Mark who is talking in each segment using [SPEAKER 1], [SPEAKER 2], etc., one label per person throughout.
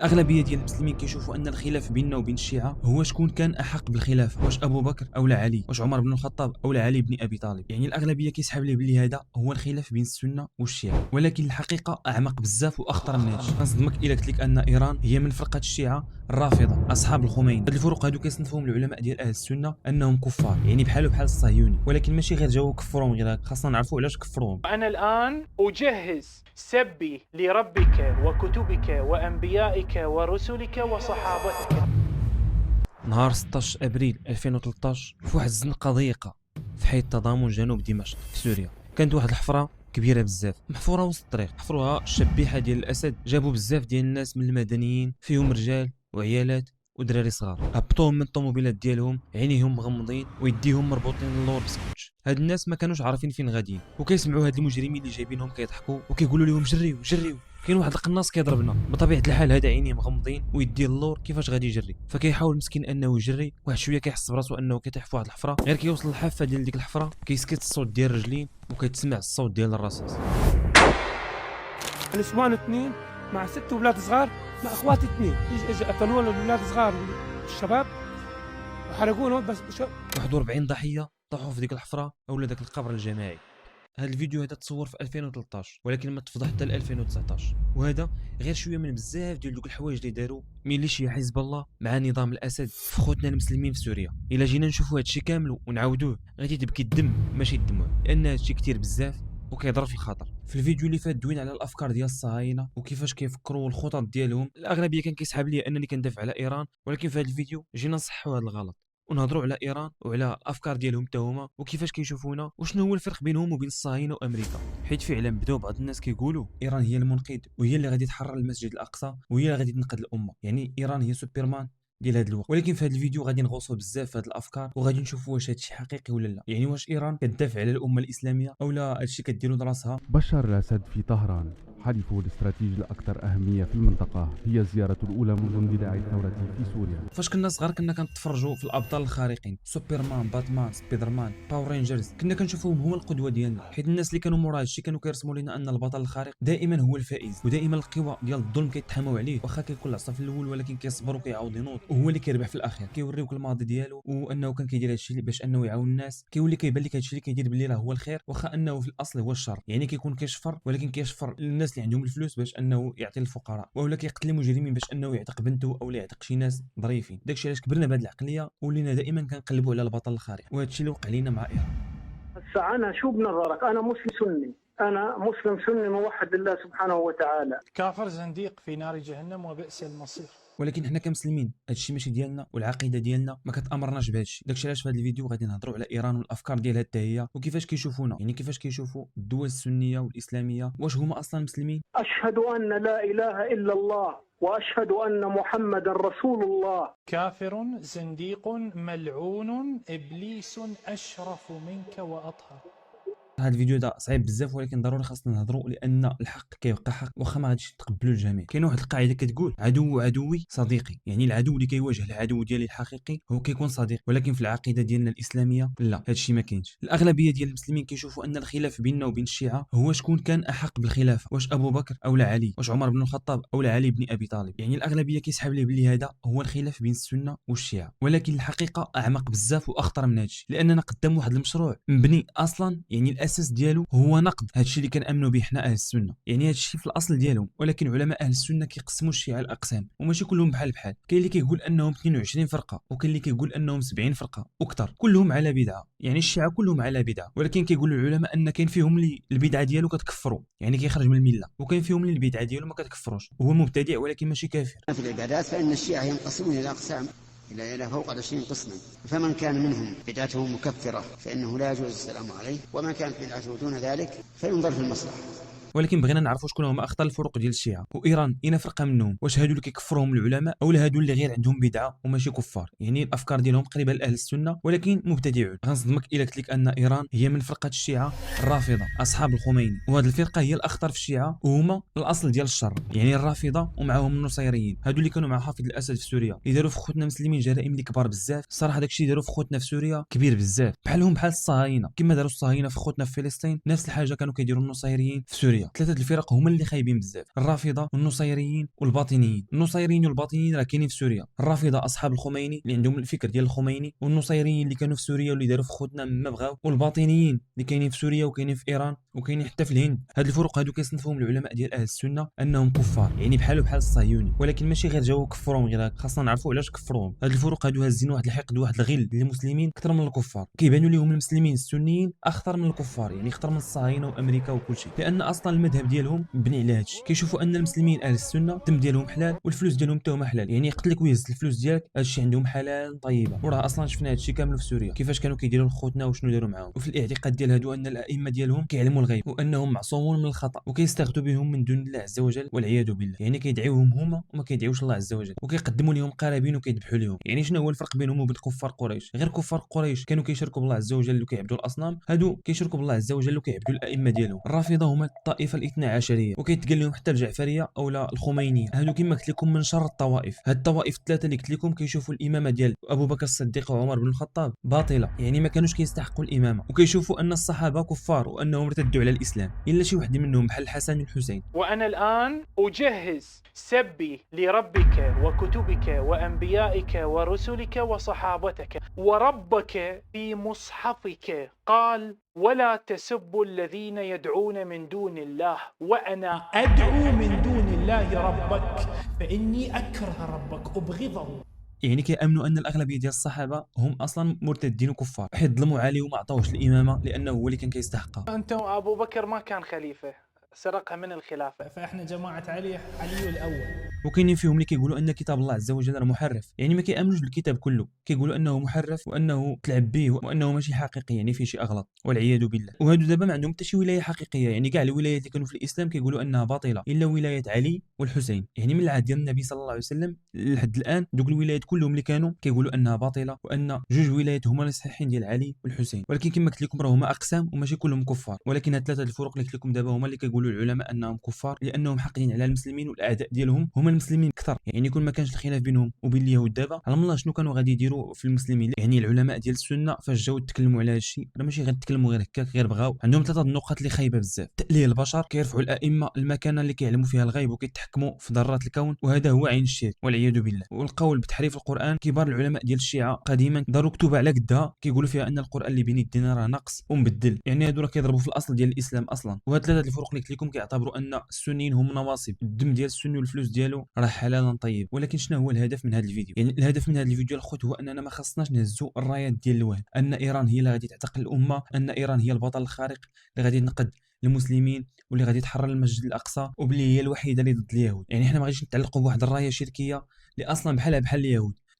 [SPEAKER 1] الاغلبيه ديال المسلمين كيشوفوا ان الخلاف بيننا وبين الشيعه هو شكون كان احق بالخلافه، واش ابو بكر او لا علي، واش عمر بن الخطاب او لا علي بن ابي طالب. يعني الاغلبيه كيسحب ليه بلي هذا هو الخلاف بين السنه والشيعه، ولكن الحقيقه اعمق بزاف واخطر من هادشي. غنصدمك الا قلت لك ان ايران هي من فرقه الشيعه الرافضه اصحاب الخميني. هاد الفروق هادو كيصنفوهم العلماء ديال اهل السنه انهم كفار، يعني بحال الصهيوني، ولكن ماشي غير جاو كفروهم غير هكا، خاصنا نعرفوا علاش كفروهم.
[SPEAKER 2] أنا الآن أجهز سبي لربك وكتبك وأنبيائك ورسلك وصحابتك.
[SPEAKER 1] نهار 16 ابريل 2013 في واحد الزنقه ضيقه في حي التضامن جنوب دمشق في سوريا، كانت واحد الحفره كبيره بزاف محفوره وسط الطريق. حفروها الشبيحه ديال الاسد، جابوا بزاف ديال الناس من المدنيين فيهم رجال وعيالات ودراري صغار، هبطوهم من الطوموبيلات ديالهم عينيهم مغمضين ويديهم مربوطين للور بسكوتش. هاد الناس ما كانوش عارفين فين غاديين، وكيسمعوا هاد المجرمين اللي جايبينهم كيضحكوا وكيقولوا لهم جريو جريو، كاين واحد القناص كيضربنا. بطبيعه الحال هذا عينيه مغمضين ويديه اللور، كيفاش غادي يجري؟ فكيحاول مسكين انه يجري، واحد شويه كيحس براسو انه كيطيح في واحد الحفره. غير كيوصل للحافه ديال ديك الحفره كيسكت الصوت ديال الرجلين وكيتسمع الصوت ديال الرصاص.
[SPEAKER 3] الاسبوعين اثنين مع 6 اولاد صغار، مع اخواتي اثنين اجى قتلوا الاولاد صغار الشباب وحرقوهم. بس
[SPEAKER 1] 41 ضحيه طاحوا في ديك الحفره او داك القبر الجماعي. هذا الفيديو هذا تصور في 2013 ولكن ما تفضح حتى ل 2019، وهذا غير شويه من بزاف ديال دوك الحوايج اللي داروا ميليشيا حزب الله مع نظام الاسد في خوتنا المسلمين في سوريا. الا جينا نشوفوا هذا الشيء كامل ونعاودوه غادي تبكي الدم ماشي الدموع، لان هذا الشيء كثير بزاف وكيضرب في الخاطر. في الفيديو اللي فات دوين على الافكار ديال الصهاينه وكيفاش كيفكروا والخطط ديالهم. الاغلبيه كان كيسحب لي انني كندافع على ايران، ولكن في هذا الفيديو جينا نصحوا هذا الغلط ونهضروا على ايران وعلى الافكار ديالهم حتى هما وكيفاش كيشوفونا وشنو هو الفرق بينهم وبين الصهاينه وامريكا. حيت فعلا بداو بعض الناس كيقولوا ايران هي المنقذ وهي اللي غادي تحرر المسجد الاقصى وهي اللي غادي تنقذ الامه، يعني ايران هي سوبرمان ديال هذا الوقت. ولكن في هذا الفيديو غادي نغوصوا بزاف في هذه الافكار وغادي نشوفوا واش هذا الشيء حقيقي ولا لا. يعني واش ايران كتدافع على الامه الاسلاميه او لا هذا الشيء كديروا دراسها.
[SPEAKER 4] بشار الأسد في طهران. حليفه الاستراتيجي الأكثر أهمية في المنطقة، هي الزيارة الأولى منذ اندلاع الثورة في سوريا.
[SPEAKER 1] فاش كنا صغار كنا كنتفرجوا في الابطال الخارقين، سوبرمان، باتمان، سبيدرمان، باور رينجرز، كنا كنشوفوهم هما القدوه ديالنا، حيت الناس اللي كانوا مورا هادشي كانوا كيرسموا لنا ان البطل الخارق دائما هو الفائز، ودائما القوى ديال الظلم كيتحاموا عليه، واخا كيكون العصا في الاول ولكن كيصبر وكيعاود ينوض وهو اللي كيربح في الاخير. كيوريوك الماضي ديالو وانه كان كيدير هادشي باش انه يعاون الناس، كيولي كيبان لك هادشي اللي كيدير باللي راه هو الخير، واخا انه في الاصل هو الشر. يعني كيكون كيشفر ولكن كيشفر الناس اللي عندهم الفلوس باش انه يعطي الفقراء، ولا كيقتل المجرمين باش انه يعتق بنته او لا يعتق شي ناس ظريفين. داكشي علاش كبرنا بهذه العقليه ولينا دائما كنقلبوا على البطل الخارق، وهذا الشيء اللي وقع لينا مع ايران.
[SPEAKER 5] هسه انا شو بنظرك؟ انا مسلم سني، انا مسلم سني موحد لله سبحانه وتعالى.
[SPEAKER 2] كافر زنديق في نار جهنم وبئس المصير.
[SPEAKER 1] ولكن حنا كمسلمين هادشي ماشي ديالنا والعقيده ديالنا ما كتامرناش بهادشي. داكشي علاش في هذا الفيديو غادي نهضروا على ايران والافكار ديالها حتى هي وكيفاش كيشوفونا، يعني كيفاش كيشوفوا الدول السنيه والاسلاميه. واش هما اصلا مسلمين؟
[SPEAKER 5] اشهد ان لا اله الا الله واشهد ان محمدا رسول الله.
[SPEAKER 2] كافر زنديق ملعون إبليس أشرف منك وأطهر.
[SPEAKER 1] هذا الفيديو ده صعيب بزاف ولكن ضروري خاصنا نهضروا لان الحق كيبقى حق واخا ما غاديش تقبلوا الجميع. كاين واحد القاعده كتقول عدو عدوي صديقي، يعني العدو اللي كيواجه العدو ديالي الحقيقي هو كيكون صديق. ولكن في العقيده ديالنا الاسلاميه لا، هذا الشيء ما كاينش. الاغلبيه ديال المسلمين كيشوفوا ان الخلاف بيننا وبين الشيعه هو شكون كان احق بالخلافه، واش ابو بكر او لا علي، واش عمر بن الخطاب او لا علي بن ابي طالب. يعني الاغلبيه كيسحب ليه بلي هذا هو الخلاف بين السنه والشيعه، ولكن الحقيقه اعمق بزاف واخطر من هادشي، لاننا قدام واحد المشروع مبني اصلا، يعني الاساس ديالو هو نقد هادشي اللي كنامنوا به حنا اهل السنه. يعني هادشي في الاصل ديالهم، ولكن علماء اهل السنه كيقسموا الشيعه الاقسام وماشي كلهم بحال بحال. كاين اللي كيقول انهم 22 فرقه وكاين اللي كيقول انهم 70 فرقه وكثر، كلهم على بدعه. يعني الشيعه كلهم على بدعه، ولكن كيقولوا العلماء ان كاين فيهم اللي البدعه ديالو كتكفروا، يعني كيخرج من المله، وكاين فيهم اللي البدعه ديالو ما كتكفروش وهو مبتدع ولكن ماشي كافر.
[SPEAKER 6] في العبادات فإن الشيعة ينقسمون إلى أقسام، إلى فوق 20 قسما. فمن كان منهم بدعته مكفرة فإنه لا يجوز السلام عليه، ومن كانت بدعته دون ذلك فينظر في المصلحة.
[SPEAKER 1] ولكن بغينا نعرفوا شكون هما اخطر الفروق ديال الشيعه وايران. اين فرقه منهم؟ واش هادو اللي كيكفرهم العلماء او هادو اللي غير عندهم بدعه وماشي كفار؟ يعني الافكار ديالهم قريبه لاهل السنه ولكن مبتدعون. غنصدمك الا قلت لك ان ايران هي من فرقه الشيعه الرافضه اصحاب الخميني، وهذه الفرقه هي الاخطر في الشيعه وهما الاصل ديال الشر. يعني الرافضه ومعهم النصيريين، هادو اللي كانوا مع حافظ الاسد في سوريا، اللي داروا في خوتنا المسلمين جرائم اللي كبار بزاف. الصراحه داكشي اللي داروا في خوتنا في سوريا كبير بزاف، بحالهم بحال الصهاينه. كما داروا الصهاينه في خوتنا في فلسطين نفس الحاجه كانوا كيديروا النصيريين في سوريا. سوريا. ثلاثه الفرق هما اللي خايبين بزاف، الرافضه والنصيريين والباطنيين. النصيريين والباطنيين راه كاينين في سوريا، الرافضه اصحاب الخميني اللي عندهم الفكر ديال الخميني، والنصيريين اللي كانوا في سوريا واللي داروا في خوتنا ما بغاو، والباطنيين اللي كاينين في سوريا وكاينين في ايران وكاينين حتى في الهند. هاد الفروق هادو كيصنفوهم العلماء ديال اهل السنه انهم كفار، يعني بحال الصهيوني، ولكن ماشي غير جاو كفروهم غير هكا، خاصنا نعرفوا علاش كفروهم. هاد الفروق هادو هازين واحد الحقد واحد الغل للمسلمين اكثر من الكفار، كيبانوا لهم المسلمين السنيين اخطر من الكفار، يعني اخطر من الصهاينه وامريكا وكل شيء، لان اصلا المذهب ديالهم مبني على هادشي. كيشوفوا ان المسلمين اهل السنه الدم ديالهم حلال والفلوس ديالهم حتى هما حلال، يعني يقتلك ويهز الفلوس ديالك، هادشي عندهم حلال طيبه. وراه اصلا شفنا هادشي كامل في سوريا كيفاش كانوا كيديروا لخوتنا وشنو داروا معاهم. وفي الاعتقاد ديال هادو ان الائمه ديالهم كيعلموا الغيب وانهم معصومون من الخطا وكيستغيثوا بهم من دون الله عز وجل والعياذ بالله، يعني كيدعيوهم هما وما كيدعيوش الله عز وجل، وكيقدموا لهم قرابين وكيذبحوا لهم. يعني شنو هو الفرق بينهم وبين كفار قريش؟ غير كفار قريش كانوا كيشركوا بالله عز وجل وكيعبدوا الاصنام، هادو كيشركوا بالله عز وجل وكيعبدوا الائمه ديالهم. الرافضه هما الطائفه الاثنا عشريه وكيتقال لهم حتى الجعفريه اولا الخمينيه، هادو كما قلت لكم من شر الطوائف. هاد الطوائف الثلاثه اللي قلت لكم كيشوفوا الامامه ديال ابو بكر الصديق وعمر بن الخطاب باطله، يعني ما كانوش كيستحقوا الامامه، وكيشوفوا ان الصحابه كفار وانهم ارتدوا على الاسلام الا شي واحد منهم بحال الحسن والحسين.
[SPEAKER 2] وأنا الآن أجهز سبي لربك وكتبك وأنبيائك ورسلك وصحابتك، وربك في مصحفك قال ولا تسبوا الذين يدعون من دون الله وأنا أدعو من دون الله ربك فإني أكره ربك أبغضه.
[SPEAKER 1] يعني كيامنوا ان الاغلبيه ديال الصحابه هم اصلا مرتدين وكفار، حيت ظلموا عليه وما عطاوش الامامه لانه هو اللي كان كيستحقها.
[SPEAKER 2] أنت أبو بكر ما كان خليفة، سرقها من الخلافة، فإحنا جماعة علي الأول.
[SPEAKER 1] وكاينين فيهم اللي كيقولوا ان كتاب الله عز وجل راه محرف، يعني ما كيامنوش بالكتاب كله، كيقولوا انه محرف وانه تلعب به وانه ماشي حقيقي، يعني فيه شي اغلاط والعياذ بالله. وهادو دابا ما عندهم حتى شي ولايه حقيقيه، يعني كاع الولايات اللي كانوا في الاسلام كيقولوا انها باطله الا ولايه علي والحسين. يعني من العهد ديال النبي صلى الله عليه وسلم لحد الان دوك الولايات كلهم اللي كانوا كيقولوا انها باطله وان جوج ولايات هما اللي صحيحين ديال علي والحسين، ولكن كما قلت لكم راه هما اقسام وماشي كلهم كفار. ولكن هاد ثلاثه الفروق اللي قلت لكم دابا هما اللي كيقولوا العلماء انهم كفار لانهم حاقدين على المسلمين والاعداء ديالهم هما المسلمين اكثر. يعني كون ما كانش الخلاف بينهم وبين اليهود دابا على الله شنو كانوا غادي يديروا في المسلمين. يعني العلماء ديال السنه فاش جاوا يتكلموا على هذا الشيء راه ماشي غير تكلموا غير هكاك، غير بغاو عندهم ثلاثه النقط اللي خايبه بزاف: تأليه البشر، كيرفعوا الائمه المكانه اللي كيعلموا فيها الغيب وكيتحكموا في ذرات الكون، وهذا هو عين الشرك والعياذ بالله. والقول بتحريف القران، كبار العلماء ديال الشيعه قديما داروا كتب على قدها كيقولوا فيها ان القران اللي بين يدينا راه ناقص ومبدل، يعني هادو راه كيضربوا في الاصل ديال الاسلام اصلا. وهاد ثلاثه الفروق اللي قلت لكم كيعتبروا ان السنيين هم نواصب، الدم ديال السني والفلوس ديالو راه حلالا طيب. ولكن شنو هو الهدف من هذا الفيديو؟ يعني الهدف من هذا الفيديو الخوت هو اننا ما خصناش نهزوا الرايات ديال الوهم ان ايران هي اللي غادي تعتقل الامه، ان ايران هي البطل الخارق اللي غادي تنقذ المسلمين واللي غادي تحرر المسجد الاقصى وبلي هي الوحيده اللي ضد اليهود. يعني احنا ما غاديش نتعلقوا بواحد الرايه شركيه اللي اصلا بحالها بحال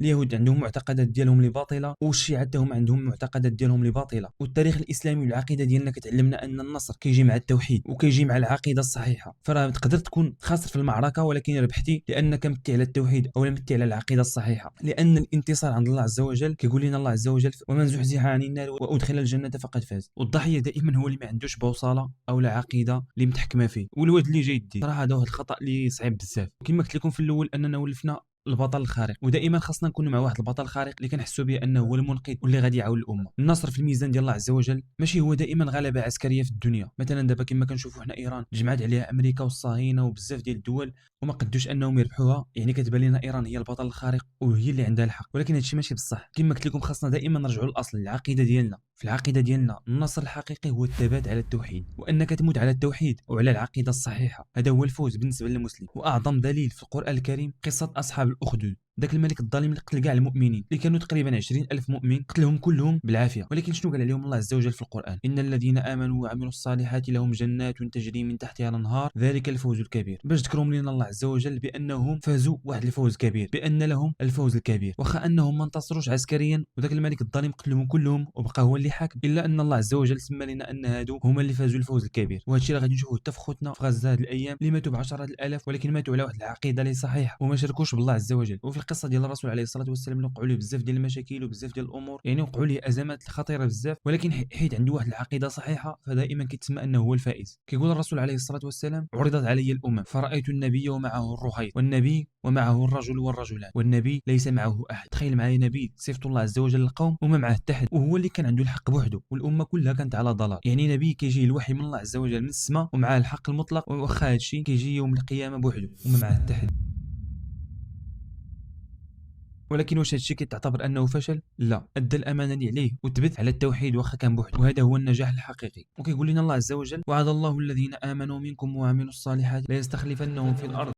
[SPEAKER 1] اليهود عندهم معتقدات ديالهم اللي باطله، والشيعة حتى هما عندهم معتقدات ديالهم اللي باطله. والتاريخ الاسلامي والعقيده ديالنا كتعلمنا ان النصر كيجي مع التوحيد وكيجي مع العقيده الصحيحه. فراه تقدر تكون خاسر في المعركه ولكن ربحتي لانك متي على التوحيد او متي على العقيده الصحيحه، لان الانتصار عند الله عز وجل. كيقول لنا الله عز وجل ومن زحزح عن النار وادخل الجنه فقد فاز. والضحيه دائما هو اللي ما عندوش بوصله او لا عقيده اللي متحكمه فيه، والواد اللي جاي يدي صراحه هذا واحد الخطا اللي صعيب بزاف. وكما قلت لكم في الاول اننا ولفنا البطل الخارق، ودائما خاصنا نكونوا مع واحد البطل خارق اللي كنحسوا به انه هو المنقذ واللي غادي يعاون الامه. النصر في الميزان ديال الله عز وجل ماشي هو دائما غلبه عسكريه في الدنيا. مثلا دابا كما كنشوفوا حنا ايران جمعت عليها امريكا والصهاينه وبزاف ديال الدول وما قدوش انهم يربحوها، يعني كتبان لنا ايران هي البطل الخارق وهي اللي عندها الحق، ولكن هادشي ماشي بصح. كما قلت لكم خاصنا دائما نرجعوا للاصل، العقيده ديالنا. في العقيده ديالنا النصر الحقيقي هو الثبات على التوحيد، وانك تموت على التوحيد وعلى العقيده الصحيحه، هذا هو الفوز بالنسبه للمسلم. واعظم دليل في القران الكريم قصه اصحاب الاخدود، ذاك الملك الظالم اللي قتل كاع المؤمنين اللي كانوا تقريبا 20,000 مؤمن، قتلهم كلهم بالعافيه. ولكن شنو قال عليهم الله عز وجل في القران؟ ان الذين امنوا وعملوا الصالحات لهم جنات تجري من تحتها الانهار ذلك الفوز الكبير. باش ذكرهم لنا الله عز وجل بانهم فازوا واحد الفوز كبير، بان لهم الفوز الكبير، واخا انهم ما انتصروش عسكريا وذاك الملك الظالم قتلهم كلهم وبقى هو اللي حاكم، الا ان الله عز وجل سمى لنا ان هادو هما اللي فازوا الفوز الكبير. وهذا الشيء اللي غادي نشوفوه حتى في خوتنا في غزه هاد الايام اللي ماتوا بعشرات الالاف ولكن ماتوا على واحد العقيده اللي صحيحه وما شاركوش بالله عز وجل. وفي القصه ديال الرسول عليه الصلاه والسلام اللي وقعوا ليه بزاف ديال المشاكل وبزاف ديال الامور، يعني وقعوا ليه ازمات خطيره بزاف، ولكن حيت عنده واحد العقيده صحيحه فدائما كيتسمى انه هو الفائز. كيقول الرسول عليه الصلاه والسلام: عرضت علي الامم فرايت النبي ومعه الرهيط، والنبي ومعه الرجل والرجلان، والنبي ليس معه احد. تخيل معايا نبي صيفط الله عز وجل للقوم وما معه حتى حد، وهو اللي كان عنده الحق بوحده والامه كلها كانت على ضلال. يعني نبي كيجي الوحي من الله عز وجل من السماء ومعاه الحق المطلق، واخا هادشي كيجي يوم القيامه بوحده وما معاه حتى حد. ولكن واش هادشي كيتعتبر انه فشل؟ لا، ادى الامانه اللي عليه وثبت على التوحيد واخا كان بوحده، وهذا هو النجاح الحقيقي. وكيقول لنا الله عز وجل: وعد الله الذين امنوا منكم وعملوا الصالحات ليستخلفنهم في الارض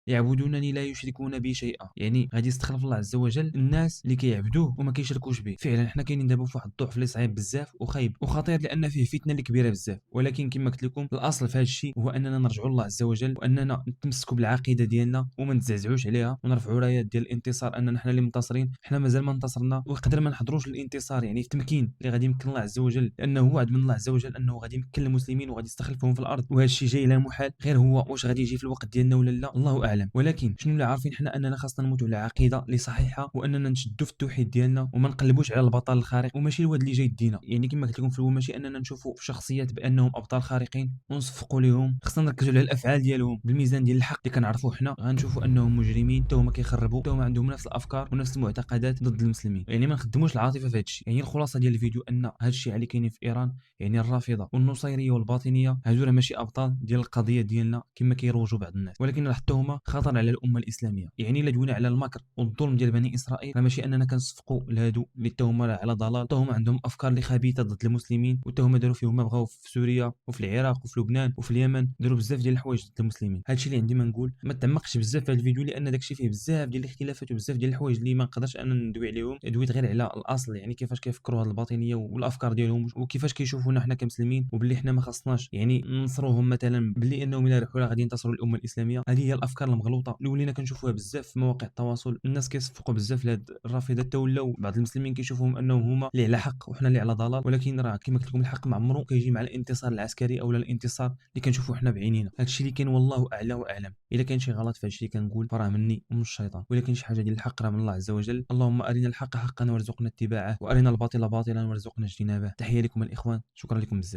[SPEAKER 1] يعبدونني لا يشركون بي شيئا. يعني غادي يستخلف الله عز وجل الناس اللي كيعبدوه وما كيشركوش به. فعلا حنا كاينين دابا في واحد الضعف اللي صعيب بزاف وخايب وخطير، لان فيه فتنه اللي كبيره بزاف. ولكن كما قلت لكم الاصل في هذا الشيء هو اننا نرجعوا الله عز وجل، واننا نتمسكوا بالعقيده ديالنا وما نتزعزعوش عليها، ونرفعوا رايات ديال الانتصار اننا حنا اللي منتصرين. حنا مازال ما انتصرنا ويقدر ما نحضروش للانتصار، يعني في التمكين اللي غادي يمكن الله عز وجل، لانه وعد من الله عز وجل انه غادي يمكن المسلمين وغادي يستخلفهم في الارض، وهذا الشيء جاي لا محال. غير هو واش غادي يجي في الوقت ديالنا ولا لا الله اعلم. ولكن شنو اللي عارفين حنا اننا خاصنا نموتوا على عقيده اللي صحيحه، واننا نشدوا في التوحيد ديالنا وما نقلبوش على البطل الخارق وماشي الواد اللي جاي يدينا. يعني كما قلت لكم في الاول ماشي اننا نشوفوا شخصيات بانهم ابطال خارقين ونصفقوا لهم، خاصنا نركزوا على الافعال ديالهم بالميزان ديال الحق اللي كنعرفوه حنا. غنشوفوا انهم مجرمين، حتى هما كيخربوا، حتى هما عندهم نفس الافكار ونفس المعتقدات ضد المسلمين. يعني ما نخدموش العاطفه في هذا الشيء. يعني الخلاصه ديال الفيديو ان هذا الشيء اللي كاينين في ايران، يعني الرافضه والنصيريه والباطنيه، هادو راه ماشي ابطال ديال القضيه ديالنا كما كيروجوا بعض الناس، ولكن حتى هما خطر على الامه الاسلاميه. يعني الا دوينا على المكر والظلم ديال بني اسرائيل، راه ماشي اننا كنصفقوا لهادو اللي حتى هما على ضلال، حتى هما عندهم افكار اللي خبيثه ضد المسلمين، وحتى هما داروا فيهم ما بغاو في سوريا وفي العراق وفي لبنان وفي اليمن، داروا بزاف ديال الحوايج ضد المسلمين. هادشي اللي عندي ما نقول. ما تعمقش بزاف في هذا الفيديو لان داكشي فيه بزاف ديال الاختلافات وبزاف ديال الحوايج اللي ما نقدرش انا ندوي عليهم. دويت غير على الاصل، يعني كيفاش كيفكروا هاد الباطنيه والافكار ديالهم وكيفاش كيشوفونا حنا كمسلمين، وباللي حنا ما خصناش يعني ننصروهم مثلا، باللي انهم الا ربحوا غادي ينتصروا الامه الاسلاميه. هذه هي الافكار المغلوطه اللي ولينا كنشوفوها بزاف في مواقع التواصل. الناس كيصفقوا بزاف لهاد الرافضه، حتى ولاو بعض المسلمين كيشوفوهم انهم هما اللي على حق وحنا اللي على ضلال. ولكن راه كما قلت لكم الحق ما عمرو كيجي مع الانتصار العسكري او الانتصار اللي كنشوفوه حنا بعينينا. هادشي اللي كاين والله اعلى واعلم. الا كان شي غلط في هادشي اللي كنقول فراه مني ومن الشيطان، ولكن شي حاجه ديال الحق راه من الله عز وجل. اللهم ارنا الحق حقا وارزقنا اتباعه، وارنا الباطل باطلا وارزقنا اجتنابه. تحيه لكم الاخوان، شكرا لكم بزاف.